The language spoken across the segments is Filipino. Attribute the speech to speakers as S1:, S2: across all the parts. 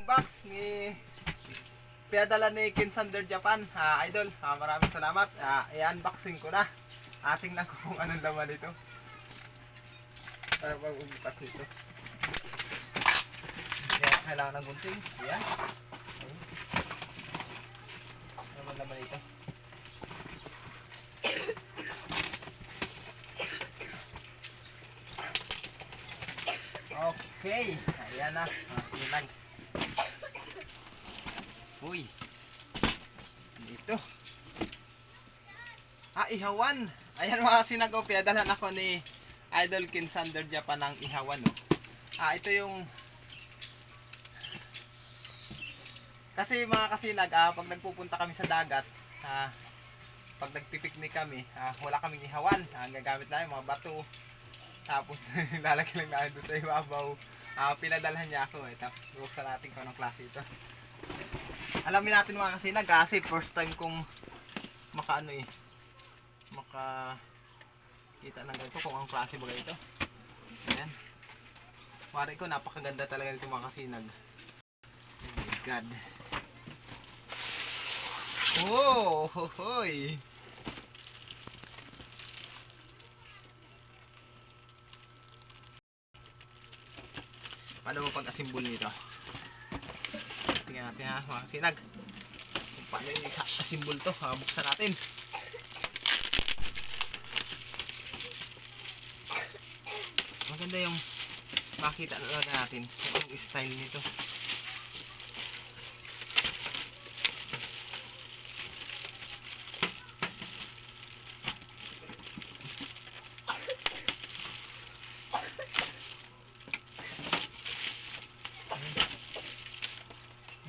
S1: box ni pinadala ni Kinsander Japan. Idol, maraming salamat. I-unboxing ko na. Tingnan ko kung anong laman ito. Para pag-ubukas nito. Yan, kailangan ng gunting. Yan. Ano laman ito? Okay, ayan na, sinag. Uy, dito. Ihawan. Ayan mga sinag, pinadalhan ako ni Idol Kinsander Japan ng ihawan. Ito yung kasi mga kasinag, pag nagpupunta kami sa dagat, pag nagpipiknik kami, wala kaming ihawan. Ang gagamit lang yung mga bato. Tapos lalagay lang natin doon sa ibabaw. Pinadalhan niya ako. Tapos buksan natin kung anong klase ito. Alamin natin mga kasinag, kasi first time kong makita ng ganito kung anong klase ba ito. Ayan. Wari ko, napakaganda talaga nito mga kasinag. Oh my god. Oh, hohoy. Paano mo pag-asimbol nito? Tingnan natin mga kasinag. Kung paano yung isa-asimbol to. Buksan natin. Maganda yung makita natin yung style nito.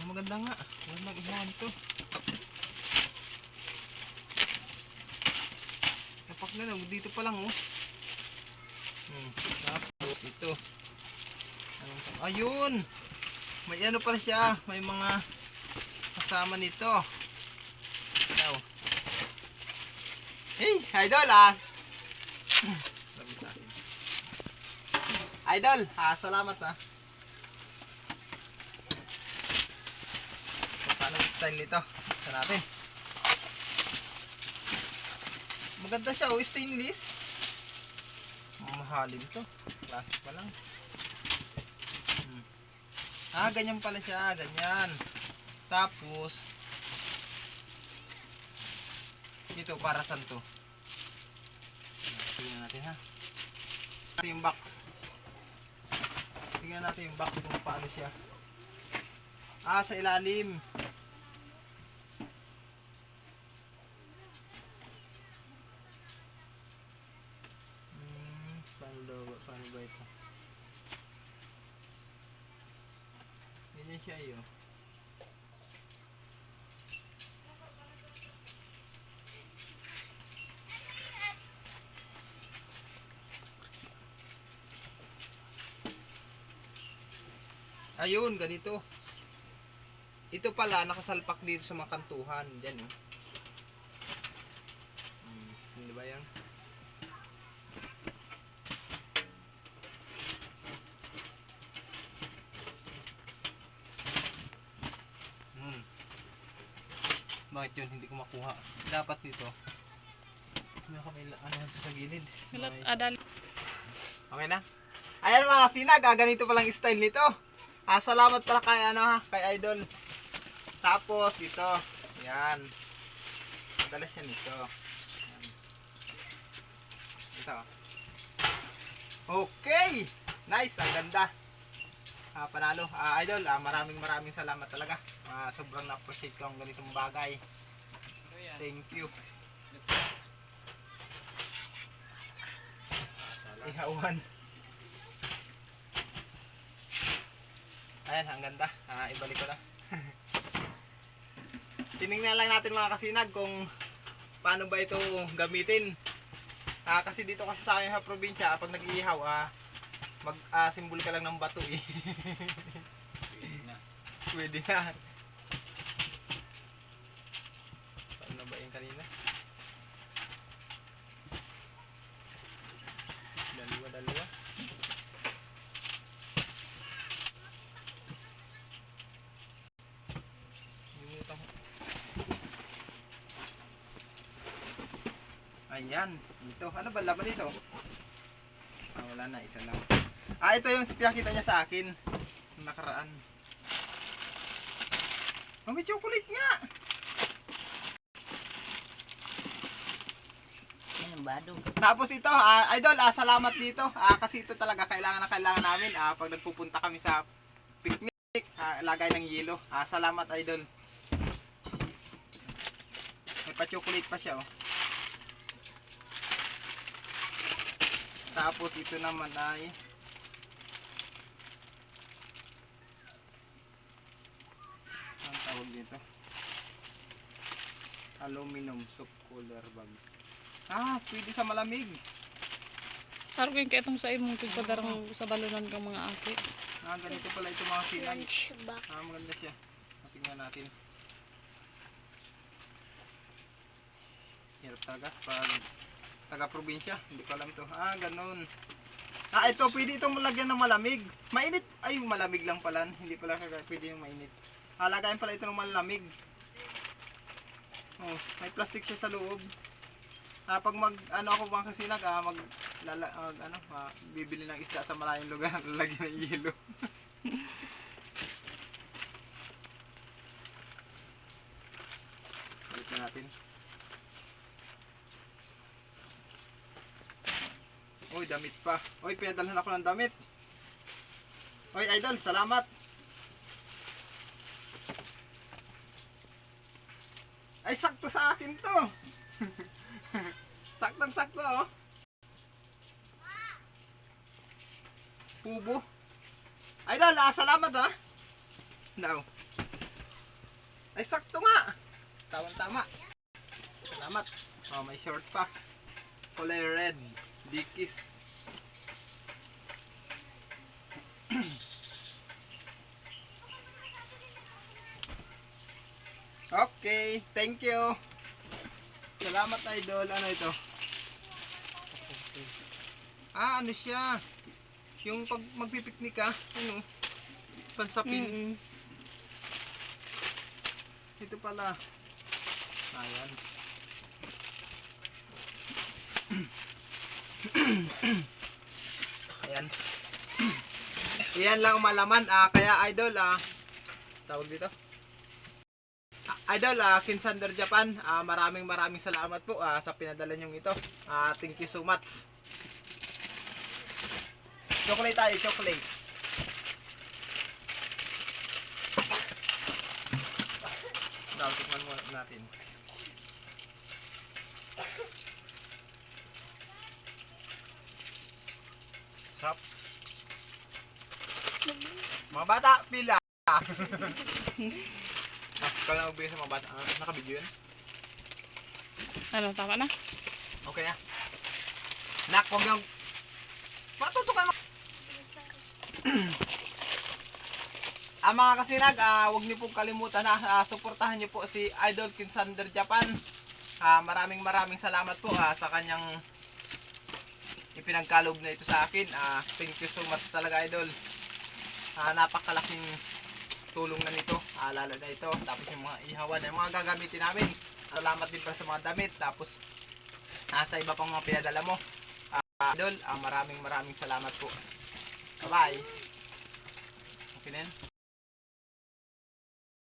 S1: Maganda nga. Magandang ihawan ito. Napak na lang. Dito pa lang tapos ito. Ayun. May ano pala siya. May mga kasama nito. Ito. Hey, idol Idol, salamat paano yung style nito sa natin. Maganda siya stainless. Mahalin to, plastic pa lang. Ganyan pala siya, ganyan. Tapos ito para saan to? Tingnan natin yung box. Tingnan natin yung box kung paano siya. Sa ilalim. Paano ba ito? Ganyan siya yun. Ayun, ganito. Ito pala, nakasalpak dito sa mga kantuhan. Diyan hindi ba yan? Bakit yun? Hindi ko makuha. Dapat dito. May sa gilid. Okay na? Ayan mga sinag, ganito palang style nito. Salamat pala kay kay Idol. Tapos ito, yan. Madalas yan ito. Yan. Ito. Okay. Nice, ang ganda. Panalo. Idol, maraming salamat talaga. Sobrang na-appreciate ko ang ganitong bagay. Thank you. Ihawan. Ayan, ang ganda. Ibalik ko na. Tinignan lang natin mga kasinag kung paano ba ito gamitin. Kasi dito kasi sa amin sa probinsya, pag nag-iihaw, mag-simbol ka lang ng bato Pwede na. Paano ba yung kanina? Dalawa. Ayan. Ito. Ano ba laman dito? Wala na. Ito lang. Ito yung pinakita niya sa akin. Sa nakaraan. May chocolate nga. Tapos ito, idol, salamat dito. Kasi ito talaga kailangan na kailangan namin pag nagpupunta kami sa picnic, lagay ng yelo. Salamat, idol. May pa-chocolate pa siya, oh. Tapos ito naman ay ang tawag dito? Aluminum soup cooler bag. Pwede sa malamig.
S2: Parang yung kaitong sa imong pagpadarang sa balunan kang mga aki.
S1: Ganito pala ito mga sinag.
S3: Lunch box.
S1: Maganda siya. Tingnan natin. Hirap talaga pag taga-probinsya. Hindi ko alam to. Ganun. Ito pwede itong malagyan ng malamig. Mainit. Ay, malamig lang pala. Hindi pala pwede yung mainit. Lagayan pala ito ng malamig. May plastic siya sa loob. Pag ako mga kasinag, bibili ng isda sa malayong lugar, lalagyan ng yelo. Balik na natin. Uy, damit pa. Uy, pinadalhan ako ng damit. Uy, idol, salamat. Ay, sakto sa akin to. Saktong-sakto, oh. Pubo. Idol, salamat, ha. Now. Ay, sakto nga. Tama-tama. Salamat. May short pa. Kulay red. Dickies. Okay, thank you. Salamat, idol. Ano ito? Ano siya? Yung pag magpipiknik ka, pansapin. Ito pala. Ayan. Ayan. Iyan lang malaman. Kaya idol, tawag dito. Idol, Kinsander Japan, maraming salamat po sa pinadala nyong ito. Thank you so much. Chocolate tayo, chocolate. Tikman muna natin. Sarap. Mga bata, pila. Ikaw lang magbigay sa mga bata. Naka-video yun?
S2: Ano, tama na?
S1: Okay na. Nak, huwag lang. Matutukan mo. Mga kasinag, huwag niyo pong kalimutan na suportahan niyo po si Idol Kinsander Japan. Maraming salamat po sa kanyang ipinagkaloob na ito sa akin. Thank you so much talaga, Idol. Napakalaking tulong na nito, lalo na ito. Tapos yung mga ihawan, yung mga gagamitin namin. Salamat din pa sa mga damit. Tapos sa iba pang mga pinadala mo, Idol. Maraming salamat po. Bye bye. Okay na yun?